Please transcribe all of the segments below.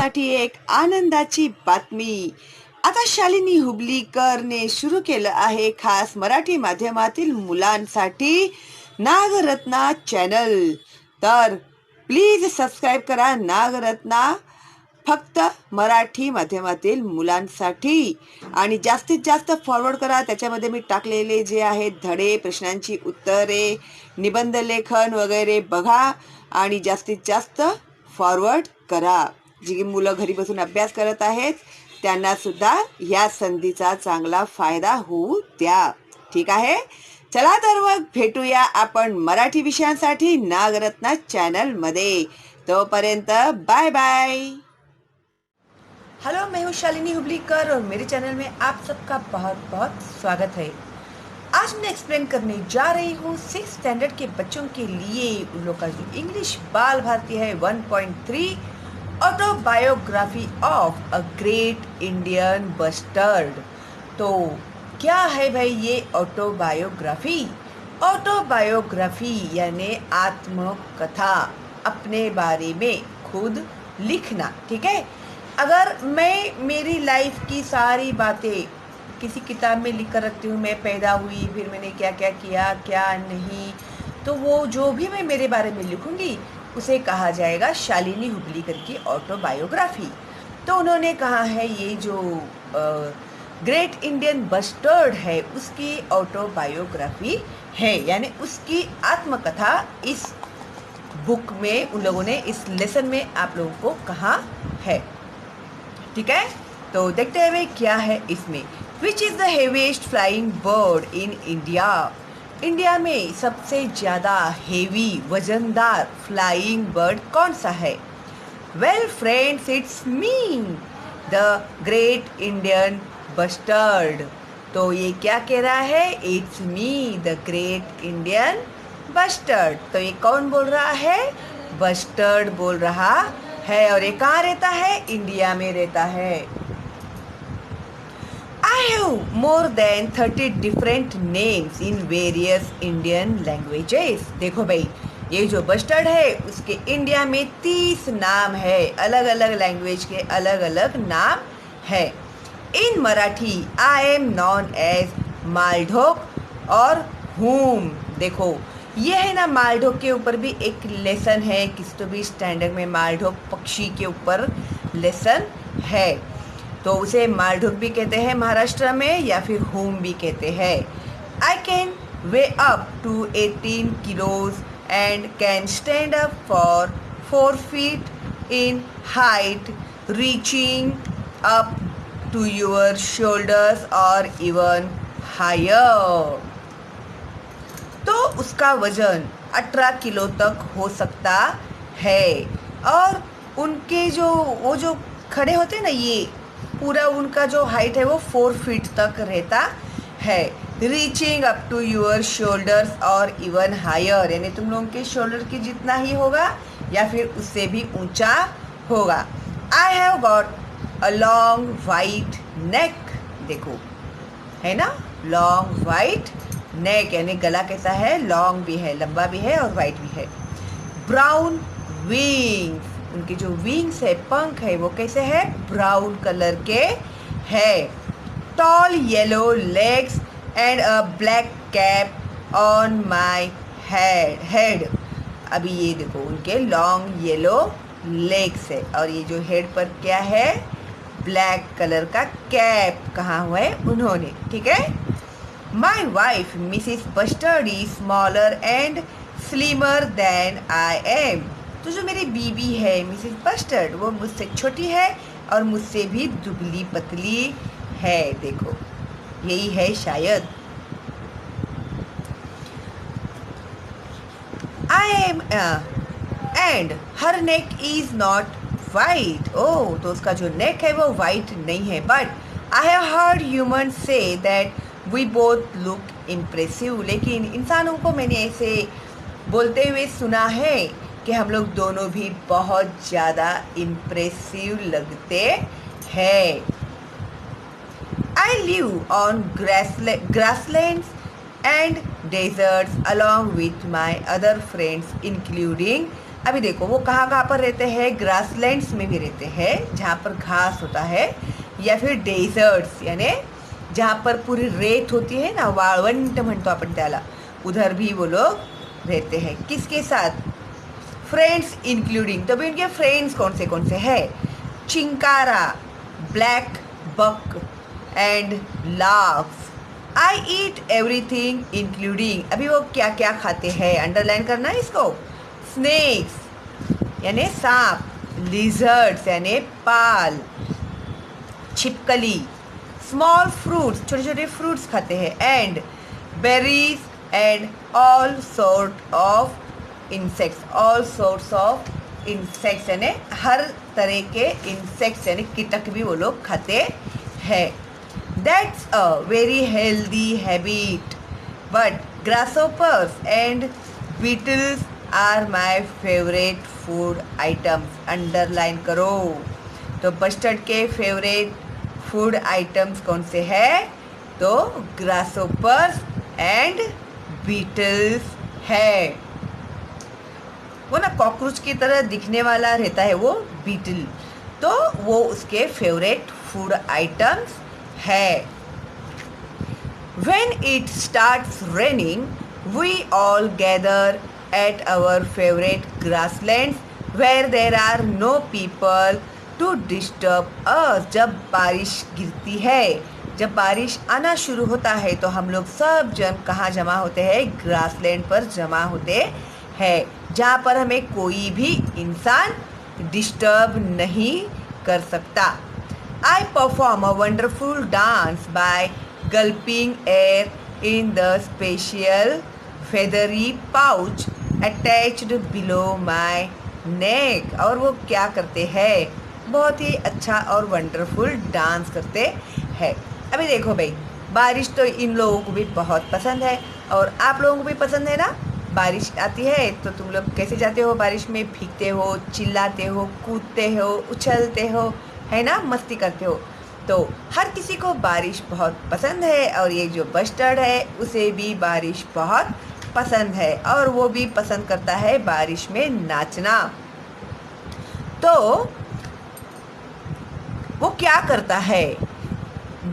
आपल्यासाठी एक आनंदाची बातमी. आता शालिनी हुबलीकरने सुरू केलं आहे खास मराठी माध्यमातील मुलांसाठी नागरत्ना चॅनल. तर प्लीज सबस्क्राईब करा नागरत्ना, फक्त मराठी माध्यमातील मुलांसाठी, आणि जास्तीत जास्त फॉरवर्ड करा. त्याच्यामध्ये मी टाकलेले जे आहेत धडे, प्रश्नांची उत्तरे, निबंध लेखन वगैरे बघा आणि जास्तीत जास्त फॉरवर्ड करा. जी मुलं घरी बसून अभ्यास करत आहेत त्यांना सुद्धा या संधीचा चांगला फायदा होऊ द्या. ठीक आहे, चला तर मग भेटूया आपण मराठी विषयांसाठी नागरत्ना चॅनलमध्ये. तोपर्यंत बाय बाय. हेलो, मैं हूँ शालिनी हुबलीकर और मेरे चैनल में आप सबका बहुत बहुत स्वागत है. आज मैं एक्सप्लेन करने जा रही हूँ 6th स्टैंडर्ड के बच्चों के लिए उन लोग का जो इंग्लिश बाल भारती है 1.3 autobiography of a great Indian bustard. तो क्या है भाई ये ऑटोबायोग्राफी? ऑटोबायोग्राफी यानी आत्मकथा, अपने बारे में खुद लिखना. ठीक है, अगर मैं मेरी लाइफ की सारी बातें किसी किताब में लिख कर रखती हूँ, मैं पैदा हुई, फिर मैंने क्या क्या किया, क्या नहीं, तो वो जो भी मैं मेरे बारे में लिखूँगी उसे कहा जाएगा शालिनी हुबलीकर की ऑटोबायोग्राफी. तो उन्होंने कहा है ये जो ग्रेट इंडियन बस्टर्ड है उसकी ऑटोबायोग्राफी है, यानी उसकी आत्मकथा इस बुक में उन लोगों ने, इस लेसन में आप लोगों को कहा है. ठीक है, तो देखते हैं भाई क्या है इसमें. Which is the heaviest flying bird in India? India में सबसे ज़्यादा हेवी वजनदार फ्लाइंग बर्ड कौन सा है? Well friends, it's me, the great Indian bustard. तो ये क्या कह रहा है? It's me the great Indian bustard. तो ये कौन बोल रहा है? बस्टर्ड बोल रहा है. और ये कहाँ रहता है? इंडिया में रहता है. I have more than 30 different names in various Indian languages. देखो भाई, ये जो बस्टर्ड है उसके इंडिया में 30 नाम है, अलग अलग लैंग्वेज के अलग अलग नाम है. In Marathi I am known as Maldhok और हूम. देखो ये है ना, मालढोक के ऊपर भी एक लेसन है, किस तो भी स्टैंडर्ड में मालढोक पक्षी के ऊपर लेसन है. तो उसे मालढोक भी कहते हैं महाराष्ट्र में, या फिर हूम भी कहते हैं. I can weigh up to 18 kilos and can stand up for 4 feet in height, reaching up to your shoulders or even higher. तो उसका वजन 18 किलो तक हो सकता है. और उनके जो वो जो खड़े होते हैं ना, ये पूरा उनका जो हाइट है वो 4 feet तक रहता है. Reaching up to your shoulders or even higher, यानी तुम लोगों के शोल्डर की जितना ही होगा या फिर उससे भी ऊंचा होगा. I have got a long white neck. देखो है ना, लॉन्ग वाइट नेक, यानी गला कैसा है? लॉन्ग भी है, लंबा भी है और वाइट भी है. ब्राउन विंग्स, उनके जो विंग्स है, पंख है, वो कैसे है? ब्राउन कलर के है. Tall yellow legs and a black cap on my head. अभी ये देखो उनके लॉन्ग येलो लेग्स है और ये जो हेड पर क्या है? ब्लैक कलर का कैप कहाँ हुआ है उन्होंने. ठीक है. My wife Mrs Bustard is smaller and slimmer than I am. तो जो मेरी बीबी है मिसिस बस्टर्ड, वो मुझसे छोटी है और मुझसे भी दुबली पतली है. देखो यही है शायद. I am and her neck is not white. Oh, तो उसका जो नेक है वो वाइट नहीं है. But I have heard human say that we both look impressive. लेकिन इंसानों को मैंने ऐसे बोलते हुए सुना है कि हम लोग दोनों भी बहुत ज़्यादा इम्प्रेसिव लगते हैं. I live on grasslands and deserts along with my other friends including अभी देखो वो कहाँ कहाँ पर रहते हैं, ग्रासलैंड्स में भी रहते हैं जहाँ पर घास होता है, या फिर डेजर्ट्स यानी जहाँ पर पूरी रेत होती है ना, वाळवंट म्हणतो आपण त्याला, उधर भी वो लोग रहते हैं। किसके साथ? Friends including. तो भी उनके फ्रेंड्स कौन से हैं? Chinkara, black buck and larvae. I eat everything including. अभी वो क्या क्या खाते हैं, अंडरलाइन करना है इसको। स्नेक्स यानी सांप, लिजर्ड्स यानी पाल, छिपकली, स्मॉल फ्रूट्स छोटे छोटे फ्रूट्स खाते हैं, and berries and all sort of insects. All sorts of insects यानी हर तरह के इंसेक्ट्स यानी कीटक भी वो लोग खाते हैं। That's a very healthy habit, but grasshoppers and beetles are my favourite food items. Underline करो। तो बस्टर्ड के फेवरेट फूड आइटम्स कौन से हैं? तो ग्रासहोपर्स एंड बीटल्स है। वो ना कॉकरोच की तरह दिखने वाला रहता है वो बीटल, तो वो उसके फेवरेट फूड आइटम्स है। When it starts raining, we all gather at our favorite grasslands where there are no people to disturb us। जब बारिश गिरती है, जब बारिश आना शुरू होता है तो हम लोग सब जन कहाँ जमा होते हैं? ग्रासलैंड पर जमा होते हैं, जहाँ पर हमें कोई भी इंसान डिस्टर्ब नहीं कर सकता। I perform a wonderful dance by gulping air in the special feathery pouch attached below my neck। और वो क्या करते हैं? बहुत ही अच्छा और वंडरफुल डांस करते हैं। अभी देखो भाई, बारिश तो इन लोगों को भी बहुत पसंद है और आप लोगों को भी पसंद है ना। बारिश आती है तो तुम लोग कैसे जाते हो? बारिश में भीगते हो, चिल्लाते हो, कूदते हो, उछलते हो, है ना, मस्ती करते हो। तो हर किसी को बारिश बहुत पसंद है और ये जो बस्टर्ड है उसे भी बारिश बहुत पसंद है और वो भी पसंद करता है बारिश में नाचना। तो वो क्या करता है?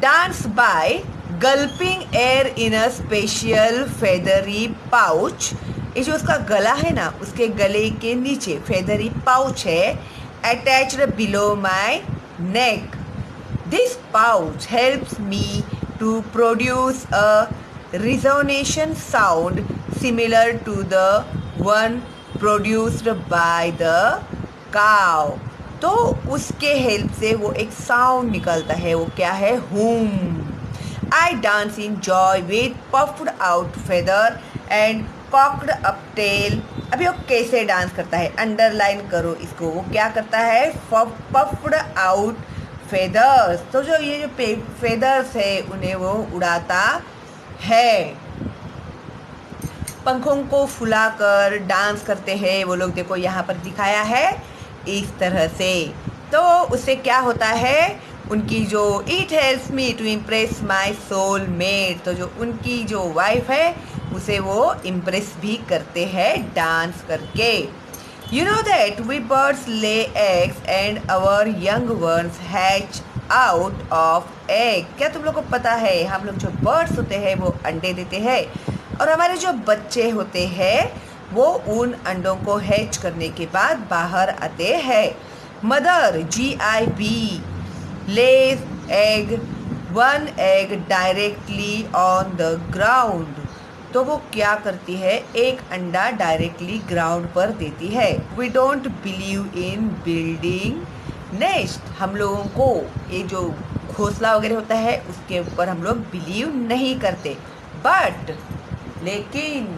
Dance bye गल्पिंग air in a special feathery pouch. ये जो उसका गला है ना, उसके गले के नीचे फेदरी पाउच है, attached below my neck। This pouch helps me to produce a resonation sound similar to the one produced by the cow। तो उसके हेल्प से वो एक साउंड निकलता है, वो क्या है? Whom. I dance in joy with puffed out feather and cocked up tail। अभी वो कैसे डांस करता है? अंडरलाइन करो इसको। वो क्या करता है? Puffed out feathers. तो जो ये जो फेदर्स है उन्हें वो उड़ाता है, पंखों को फुलाकर डांस करते हैं वो लोग। देखो यहाँ पर दिखाया है इस तरह से। तो उससे क्या होता है? उनकी जो it helps me to impress my soul mate. तो जो उनकी जो वाइफ है उसे वो इम्प्रेस भी करते हैं डांस करके। You know that we birds lay eggs and our young ones hatch out of egg। क्या तुम लोग को पता है हम लोग जो बर्ड्स होते हैं वो अंडे देते हैं और हमारे जो बच्चे होते हैं वो उन अंडों को हैच करने के बाद बाहर आते हैं। Mother GIB lays egg, one egg directly on the ground। तो वो क्या करती है? एक अंडा डायरेक्टली ग्राउंड पर देती है। We don't believe in building nest. हम लोगों को ये जो घोंसला वगैरह होता है उसके ऊपर हम लोग बिलीव नहीं करते, बट लेकिन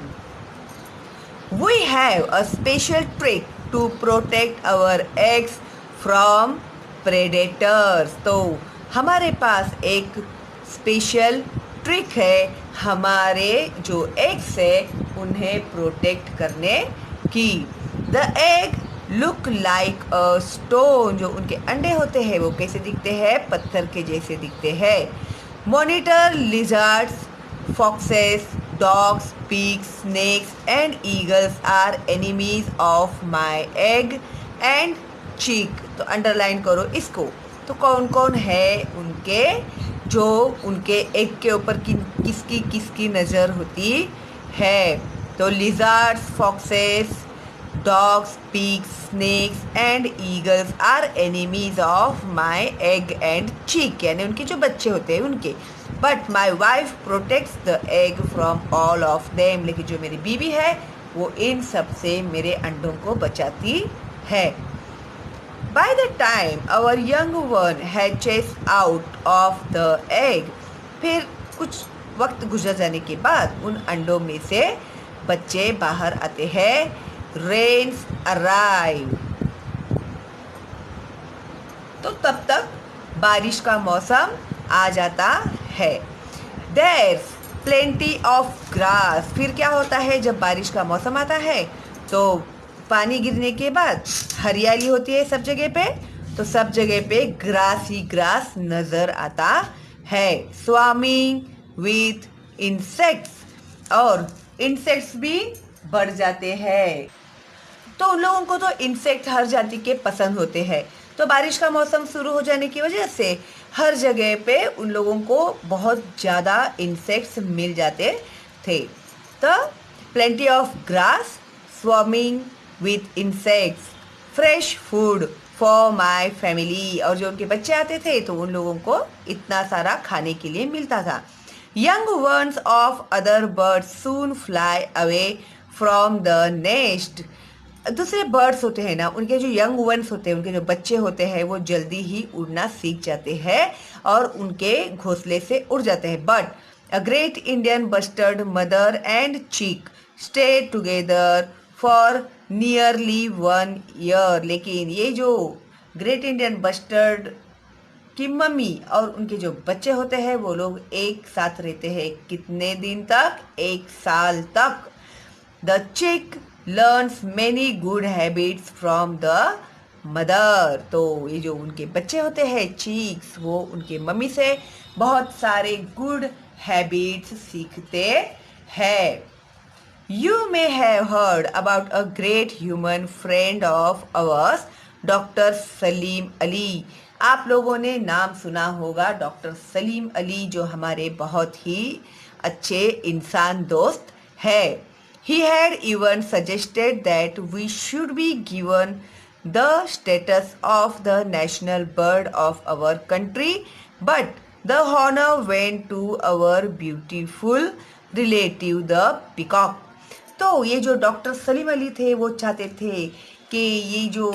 we have a special trick to protect our eggs from predators. तो हमारे पास एक स्पेशल ट्रिक है हमारे जो एग्स है उन्हें प्रोटेक्ट करने की। The egg look like a stone. जो उनके अंडे होते हैं वो कैसे दिखते हैं? पत्थर के जैसे दिखते हैं। Monitor lizards, foxes, Dogs, pigs, snakes and eagles are enemies of my egg and chick. तो अंडरलाइन करो इसको। तो कौन कौन है उनके जो उनके एग के ऊपर किसकी किसकी नज़र होती है? तो lizards, foxes, dogs, pigs, snakes and eagles are enemies of my egg and chick, यानी उनके जो बच्चे होते हैं उनके। But my wife protects the egg from all of them, लेकिन जो मेरी बीवी है वो इन सब से मेरे अंडों को बचाती है। By the time our young one hatches out of the egg, फिर कुछ वक्त गुजर जाने के बाद उन अंडों में से बच्चे बाहर आते हैं। Rains arrive, तो तब तक बारिश का मौसम आ जाता है। There's plenty of grass, फिर क्या होता है जब बारिश का मौसम आता है तो पानी गिरने के बाद हरियाली होती है सब जगह पे, तो सब जगह पे ग्रास ही ग्रास नज़र आता है। Swarming with insects, और इंसेक्ट्स भी बढ़ जाते हैं। तो उन लोगों को तो इंसेक्ट हर जाति के पसंद होते हैं, तो बारिश का मौसम शुरू हो जाने की वजह से हर जगह पे उन लोगों को बहुत ज़्यादा इंसेक्ट्स मिल जाते थे। तो plenty of grass, swarming with insects, fresh food for my family, और जो उनके बच्चे आते थे तो उन लोगों को इतना सारा खाने के लिए मिलता था। Young ones of other birds soon fly away from the nest, दूसरे बर्ड्स होते हैं ना, उनके जो यंग वंस होते हैं, उनके जो बच्चे होते हैं वो जल्दी ही उड़ना सीख जाते हैं और उनके घोंसले से उड़ जाते हैं। But a great Indian bustard mother and cheek stay together for nearly 1 year, लेकिन ये जो ग्रेट इंडियन बस्टर्ड की मम्मी और उनके जो बच्चे होते हैं वो लोग एक साथ रहते हैं कितने दिन तक? 1 साल तक। द चिक learns many good habits from the mother, तो ये जो उनके बच्चे होते हैं चीक्स, वो उनके मम्मी से बहुत सारे गुड हैबिट्स सीखते हैं। You may have heard about a great human friend of ours, doctor Salim Ali, आप लोगों ने नाम सुना होगा डॉक्टर सलीम अली, जो हमारे बहुत ही अच्छे इंसान दोस्त है। He had even suggested that we should be given the status of the national bird of our country, but the honor went to our beautiful relative the peacock. तो ये जो डॉक्टर सलीम अली थे वो चाहते थे कि ये जो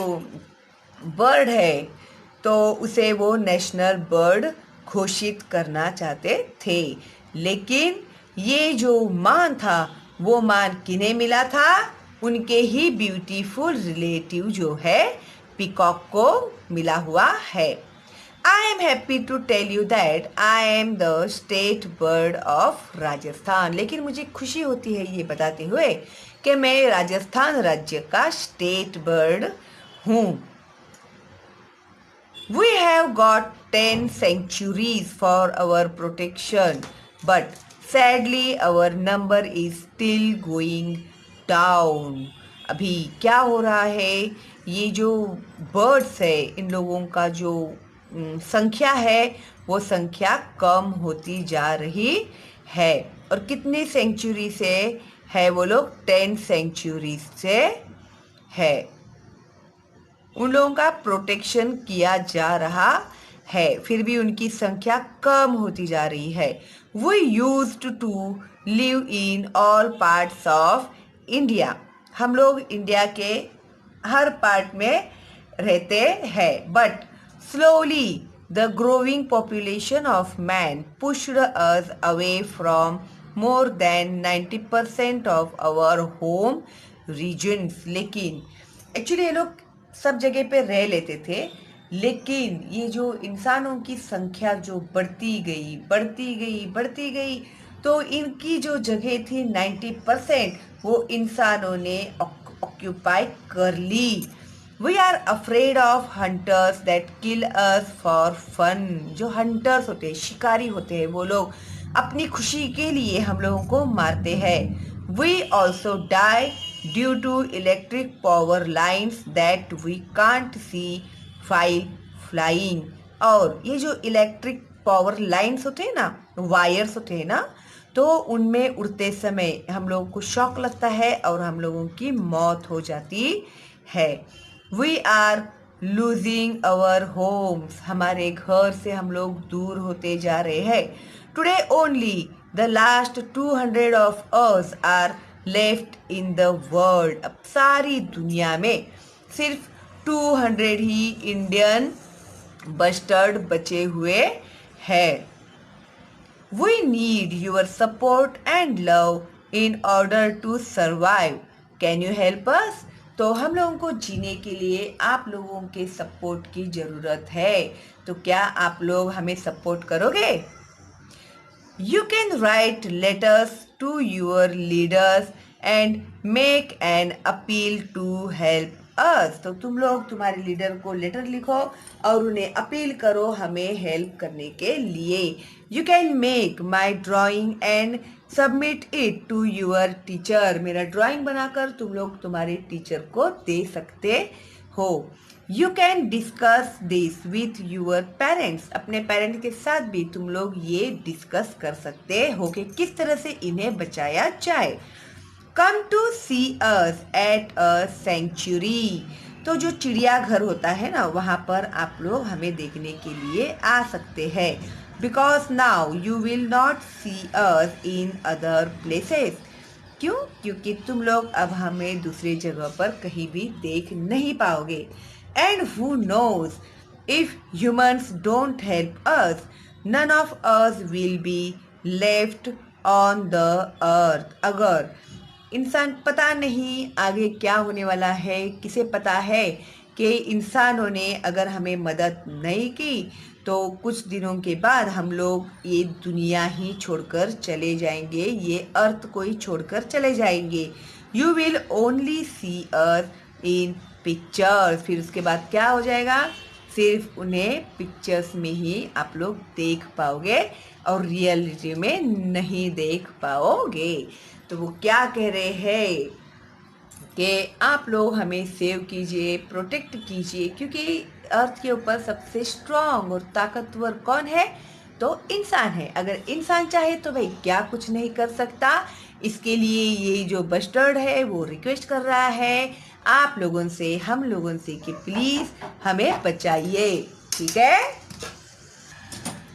बर्ड है तो उसे वो नेशनल बर्ड घोषित करना चाहते थे, लेकिन ये जो मान था वो मान किन्हें मिला था? उनके ही ब्यूटीफुल रिलेटिव जो है पीकॉक को मिला हुआ है। I am happy to tell you that I am the state bird of Rajasthan, लेकिन मुझे खुशी होती है ये बताते हुए कि मैं राजस्थान राज्य का स्टेट बर्ड हूँ। We have got 10 sanctuaries for our protection, but sadly our number is still going down. अभी क्या हो रहा है, ये जो बर्ड्स है इन लोगों का जो संख्या है वो संख्या कम होती जा रही है। और कितनी सेंचुरी से है वो लोग? 10 सेंचुरी से है। उन लोगों का प्रोटेक्शन किया जा रहा है, फिर भी उनकी संख्या कम होती जा रही है। We used to live in all parts of India, हम लोग इंडिया के हर पार्ट में रहते हैं, but slowly the growing population of man pushed us away from more than 90% of our home regions. लेकिन एक्चुअली ये लोग सब जगह पे रह लेते थे, लेकिन ये जो इंसानों की संख्या जो बढ़ती गई, तो इनकी जो जगह थी 90% वो इंसानों ने ऑक्यूपाई कर ली। We are afraid of hunters that kill us for fun, जो हंटर्स होते हैं, शिकारी होते हैं, वो लोग अपनी खुशी के लिए हम लोगों को मारते हैं। We also die due to electric power lines that we can't see while flying. और ये जो इलेक्ट्रिक पावर लाइन्स होते हैं ना, वायर्स होते हैं ना, तो उनमें उड़ते समय हम लोगों को शॉक लगता है और हम लोगों की मौत हो जाती है। We are losing our homes, हमारे घर से हम लोग दूर होते जा रहे हैं। Today only the last 200 of us are left in the world. अब सारी दुनिया में सिर्फ 200 ही इंडियन बस्टर्ड बचे हुए हैं। We need your support and love in order to survive. Can you help us? तो हम लोगों को जीने के लिए आप लोगों के सपोर्ट की ज़रूरत है। तो क्या आप लोग हमें सपोर्ट करोगे? You can write letters to your leaders and make an appeal to help us. तो तुम लोग तुम्हारे लीडर को लेटर लिखो और उन्हें अपील करो हमें हेल्प करने के लिए। You can make my drawing and submit it to your teacher. मेरा ड्राइंग बनाकर तुम लोग तुम्हारे टीचर को दे सकते हो। You can discuss this with your parents. अपने पेरेंट्स के साथ भी तुम लोग ये डिस्कस कर सकते हो कि किस तरह से इन्हें बचाया जाए। Come to see us at a sanctuary. तो जो चिड़ियाघर होता है ना, वहाँ पर आप लोग हमें देखने के लिए आ सकते हैं। Because now you will not see us in other places. क्यों? क्योंकि तुम लोग अब हमें दूसरी जगह पर कहीं भी देख नहीं पाओगे। And who knows, if humans don't help us, none of us will be left on the earth. अगर इंसान, पता नहीं आगे क्या होने वाला है, किसे पता है कि इंसानों ने अगर हमें मदद नहीं की तो कुछ दिनों के बाद हम लोग ये दुनिया ही छोड़कर चले जाएंगे, ये अर्थ को ही छोड़कर चले जाएंगे। You will only see us in pictures. फिर उसके बाद क्या हो जाएगा? सिर्फ उन्हें पिक्चर्स में ही आप लोग देख पाओगे और रियलिटी में नहीं देख पाओगे। तो वो क्या कह रहे हैं कि आप लोग हमें सेव कीजिए, प्रोटेक्ट कीजिए, क्योंकि अर्थ के ऊपर सबसे स्ट्रांग और ताकतवर कौन है? तो इंसान है। अगर इंसान चाहे तो भाई क्या कुछ नहीं कर सकता। इसके लिए ये जो बस्टर्ड है वो रिक्वेस्ट कर रहा है आप लोगों से, हम लोगों से कि प्लीज़ हमें बचाइए। ठीक है?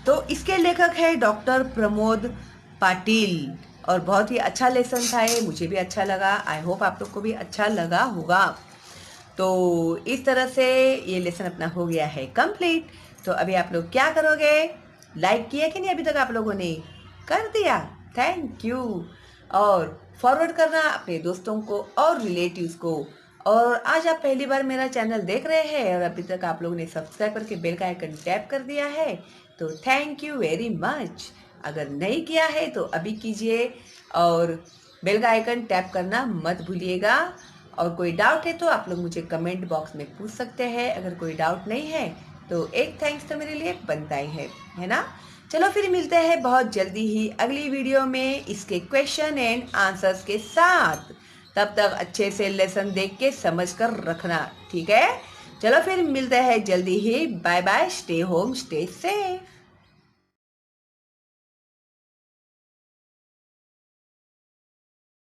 तो इसके लेखक है डॉक्टर प्रमोद पाटिल और बहुत ही अच्छा लेसन था ये, मुझे भी अच्छा लगा। आई होप आप लोग को भी अच्छा लगा होगा। तो इस तरह से ये लेसन अपना हो गया है कंप्लीट। तो अभी आप लोग क्या करोगे? लाइक किया कि नहीं अभी तक आप लोगों ने? कर दिया, थैंक यू। और फॉरवर्ड करना अपने दोस्तों को और रिलेटिव्स को। और आज आप पहली बार मेरा चैनल देख रहे हैं और अभी तक आप लोगों ने सब्सक्राइब करके बेल का आइकन टैप कर दिया है तो थैंक यू वेरी मच। अगर नहीं किया है तो अभी कीजिए और बेल का आइकन टैप करना मत भूलिएगा। और कोई डाउट है तो आप लोग मुझे कमेंट बॉक्स में पूछ सकते हैं। अगर कोई डाउट नहीं है तो एक थैंक्स तो मेरे लिए बनता ही है ना। चलो फिर मिलते हैं बहुत जल्दी ही अगली वीडियो में इसके क्वेश्चन एंड आंसर्स के साथ। तब तक अच्छे से लेसन देख के समझ कर रखना, ठीक है? चलो फिर मिलते हैं जल्दी ही। Bye bye, stay home, stay safe.